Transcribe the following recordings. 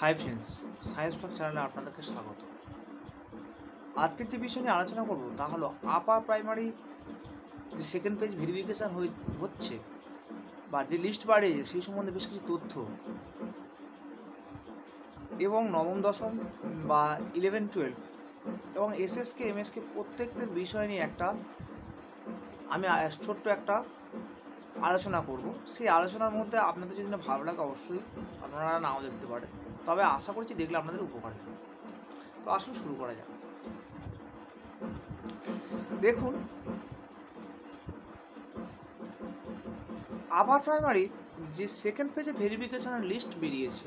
Hi friends, science blog চ্যানেলে আপনাদেরকে স্বাগত। আজকের যে বিষয় নিয়ে আলোচনা করব তা হলো আপার প্রাইমারি যে সেকেন্ড পেজ ভেরিফিকেশান হচ্ছে বা যে লিস্ট বাড়িয়েছে সেই সম্বন্ধে বেশ কিছু তথ্য এবং নবম দশম বা 11-12 এবং এসএসকে এমএসকে প্রত্যেকদের বিষয় নিয়ে আমি ছোট্ট একটা আলোচনা করব। সেই আলোচনার মধ্যে আপনাদের যদি না ভালো লাগে অবশ্যই আপনারা নাও দেখতে পারেন, তবে আশা করছি দেখলে আপনাদের উপকার হবে। তো আসুন শুরু করা যাক। দেখুন, আপার প্রাইমারি যে সেকেন্ড পেজে ভেরিফিকেশনের লিস্ট বেরিয়েছে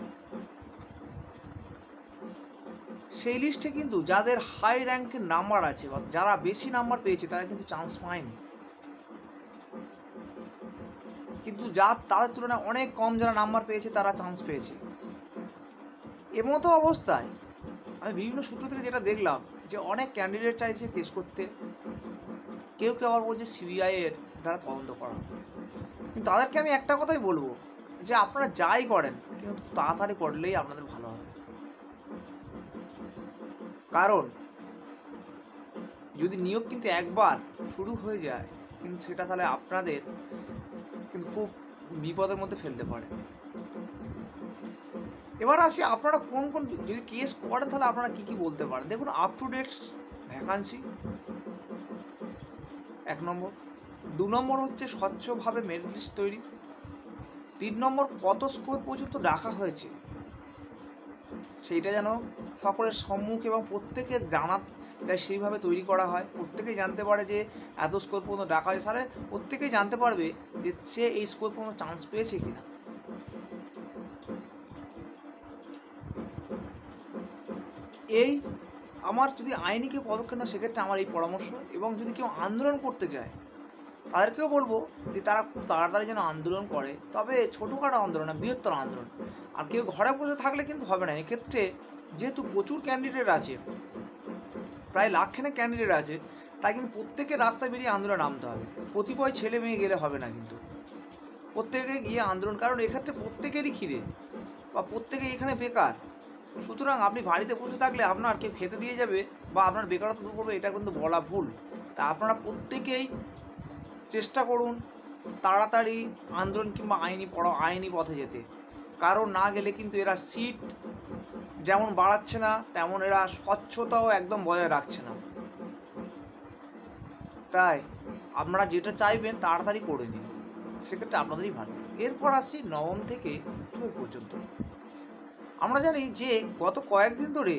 সেই লিস্টে কিন্তু যাদের হাই র্যাঙ্কের নাম্বার আছে বা যারা বেশি নাম্বার পেয়েছে তারা কিন্তু চান্স পায়নি, কিন্তু তাদের তুলনায় অনেক কম যারা নাম্বার পেয়েছে তারা চান্স পেয়েছে। এমতো অবস্থায় আমি বিভিন্ন সূত্র থেকে যেটা দেখলাম যে অনেক ক্যান্ডিডেট চাইছে কেস করতে, কেউ কেউ আবার বলছে সিবিআই এর দ্বারা তদন্ত করা। কিন্তু তাদেরকে আমি একটা কথাই বলবো যে আপনারা যাই করেন কিন্তু তাড়াতাড়ি করলেই আপনাদের ভালো হবে। কারণ যদি নিয়োগ কিন্তু একবার শুরু হয়ে যায় কিন্তু সেটা তাহলে আপনাদের কিন্তু খুব বিপদের মধ্যে ফেলতে পারে। এবার আসি আপনারা কোন কোন যদি কেস করেন তাহলে আপনারা কী কী বলতে পারেন। দেখুন, আপ টু ডেট ভ্যাকান্সি 1 নম্বর, 2 নম্বর হচ্ছে স্বচ্ছভাবে মেরিট লিস্ট তৈরি, 3 নম্বর কত স্কোর পর্যন্ত ডাকা হয়েছে সেইটা যেন সকলের সম্মুখ এবং প্রত্যেকে জানা যায় সেইভাবে তৈরি করা হয়। প্রত্যেকেই জানতে পারে যে এত স্কোর পর্যন্ত ডাকা হয়েছে, তাহলে প্রত্যেকেই জানতে পারবে যে সে এই স্কোর পর্যন্ত চান্স পেয়েছে কিনা। এই আমার যদি আইনি কেউ পদক্ষেপ না সেক্ষেত্রে আমার এই পরামর্শ। এবং যদি কেউ আন্দোলন করতে যায় তাদেরকেও বলবো যে তারা খুব তাড়াতাড়ি যেন আন্দোলন করে, তবে ছোটোখাটো আন্দোলন না, বৃহত্তর আন্দোলন। আর কেউ ঘরে বসে থাকলে কিন্তু হবে না। এক্ষেত্রে যেহেতু প্রচুর ক্যান্ডিডেট আছে, প্রায় লাখখানেক ক্যান্ডিডেট আছে, তাই কিন্তু প্রত্যেকে রাস্তায় বেরিয়ে আন্দোলনে নামতে হবে। কতিপয় ছেলে মেয়ে গেলে হবে না, কিন্তু প্রত্যেকে গিয়ে আন্দোলন। কারণ এক্ষেত্রে প্রত্যেকেরই খিদে বা প্রত্যেকে এখানে বেকার। সুতরাং আপনি বাড়িতে বসে থাকলে আপনার কেউ খেতে দিয়ে যাবে বা আপনার বেকারত্ব দূর করবে, এটা কিন্তু বলা ভুল। তা আপনারা প্রত্যেকেই চেষ্টা করুন তাড়াতাড়ি আন্দোলন কিংবা আইনি পথে যেতে। কারণ না গেলে কিন্তু এরা সিট যেমন বাড়াচ্ছে না তেমন এরা স্বচ্ছতাও একদম বজায় রাখছে না। তাই আপনারা যেটা চাইবেন তাড়াতাড়ি করে নিন, সেক্ষেত্রে আপনাদেরই ভালো। এরপর আসছি 9ম থেকে 12 পর্যন্ত। আমরা জানি যে গত কয়েকদিন ধরে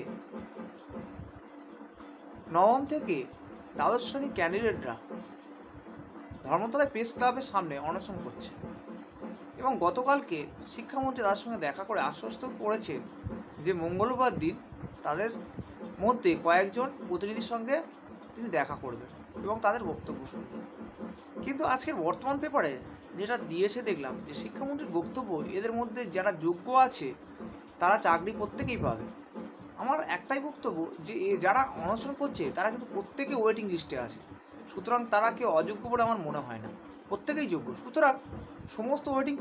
9ম থেকে দ্বাদশ শ্রেণীর ক্যান্ডিডেটরা ধর্মতলায় প্রেস ক্লাবের সামনে অনশন করছে এবং গতকালকে শিক্ষামন্ত্রী তার সঙ্গে দেখা করে আশ্বস্ত করেছেন যে মঙ্গলবার দিন তাদের মধ্যে কয়েকজন প্রতিনিধির সঙ্গে তিনি দেখা করবেন এবং তাদের বক্তব্য শুনবেন। কিন্তু আজকের বর্তমান পেপারে যেটা দিয়েছে দেখলাম যে শিক্ষামন্ত্রীর বক্তব্য এদের মধ্যে যারা যোগ্য আছে তারা চাকরি প্রত্যেকেই পাবে। আমার একটাই বক্তব্য যে যারা অনশন করছে তারা কিন্তু প্রত্যেকে ওয়েটিং লিস্টে আছে, সুতরাং তারা কেউ অযোগ্য বলে আমার মনে হয় না, প্রত্যেকেই যোগ্য। সুতরাং সমস্ত ওয়েটিং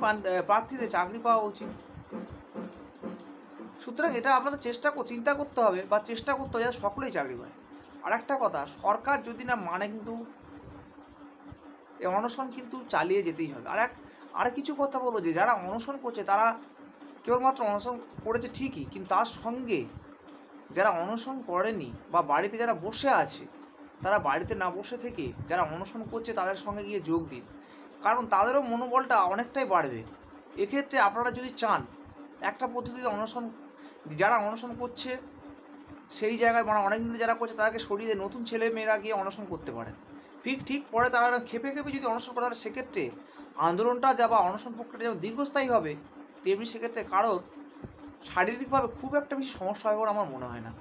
প্রার্থীদের চাকরি পাওয়া উচিত। সুতরাং এটা আপনাদের চিন্তা করতে হবে বা চেষ্টা করতে হবে যাতে সকলেই চাকরি পায়। আর একটা কথা, সরকার যদি না মানে কিন্তু এই অনশন কিন্তু চালিয়ে যেতেই হবে। আর কিছু কথা বলবো যে যারা অনশন করছে তারা কেবলমাত্র অনশন করেছে ঠিকই, কিন্তু তার সঙ্গে যারা অনশন করেনি বা বাড়িতে যারা বসে আছে তারা বাড়িতে না বসে থেকে যারা অনশন করছে তাদের সঙ্গে গিয়ে যোগ দিন, কারণ তাদেরও মনোবলটা অনেকটাই বাড়বে। এক্ষেত্রে আপনারা যদি চান একটা পদ্ধতিতে যারা অনশন করছে সেই জায়গায় মানে অনেকদিন যারা করছে তাদেরকে সরিয়ে নতুন ছেলে মেয়েরা গিয়ে অনশন করতে পারেন। ঠিক পরে তারা খেপে যদি অনশন করে তাহলে সেক্ষেত্রে আন্দোলনটা বা অনশন প্রক্রিয়াটা যেমন দীর্ঘস্থায়ী হবে, তেমনি সেক্ষেত্রে কারোর শারীরিকভাবে খুব একটা বেশি সমস্যা হবে বলে আমার মনে হয় না।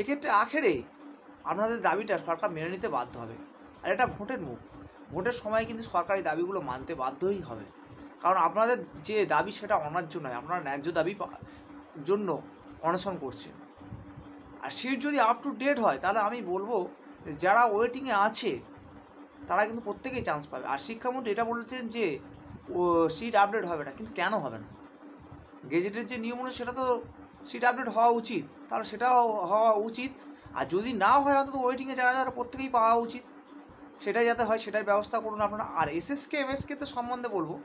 এক্ষেত্রে আখেরে আপনাদের দাবিটা সরকার মেনে নিতে বাধ্য হবে। আর এটা ভোটের মুখ, ভোটের সময় কিন্তু সরকারি দাবিগুলো মানতে বাধ্যই হবে, কারণ আপনাদের যে দাবি সেটা অন্যায্য নয়, আপনারা ন্যায্য দাবি জন্য অনশন করছেন। আর সিট যদি আপ টু ডেট হয় তাহলে আমি বলবো যারা ওয়েটিংয়ে আছে তারা কিন্তু প্রত্যেকেই চান্স পাবে। আর শিক্ষামন্ত্রী এটা বলেছেন যে সিট আপডেট হবে না, কিন্তু কেন হবে না? গেজেটের যে নিয়ম অনুযায়ী সেটা তো সিট আপডেট হওয়া উচিত, তাহলে সেটাও হওয়া উচিত। আর যদি না হয় অন্তত ওয়েটিংয়ে যারা যারা প্রত্যেকেই পাওয়া উচিত, সেটাই যাতে হয় সেটাই ব্যবস্থা করুন আপনারা। আর এসএসকে এমএসকে তো সম্বন্ধে বলবো,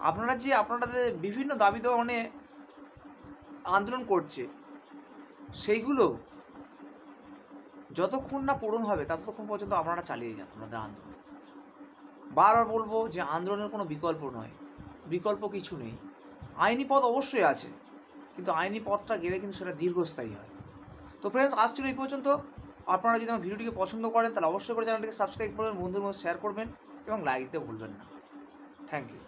আপনারা যে আপনাদের বিভিন্ন দাবি দেওয়া মানে আন্দোলন করছে, সেইগুলো যতক্ষণ না পূরণ হবে ততক্ষণ পর্যন্ত আপনারা চালিয়ে যান আপনাদের আন্দোলন। বারবার বলবো যে আন্দোলনের কোনো বিকল্প নয়, বিকল্প কিছু নেই। আইনি পথ অবশ্যই আছে, কিন্তু আইনি পথটা গেলে কিন্তু সেটা দীর্ঘস্থায়ী হয়। তো ফ্রেন্ডস, আজ ছিল এই পর্যন্ত। আপনারা যদি আমার ভিডিওটিকে পছন্দ করেন তাহলে অবশ্যই করে চ্যানেলটিকে সাবস্ক্রাইব করবেন, বন্ধুদের মধ্যে শেয়ার করবেন এবং লাইক দিতে ভুলবেন না। Thank you.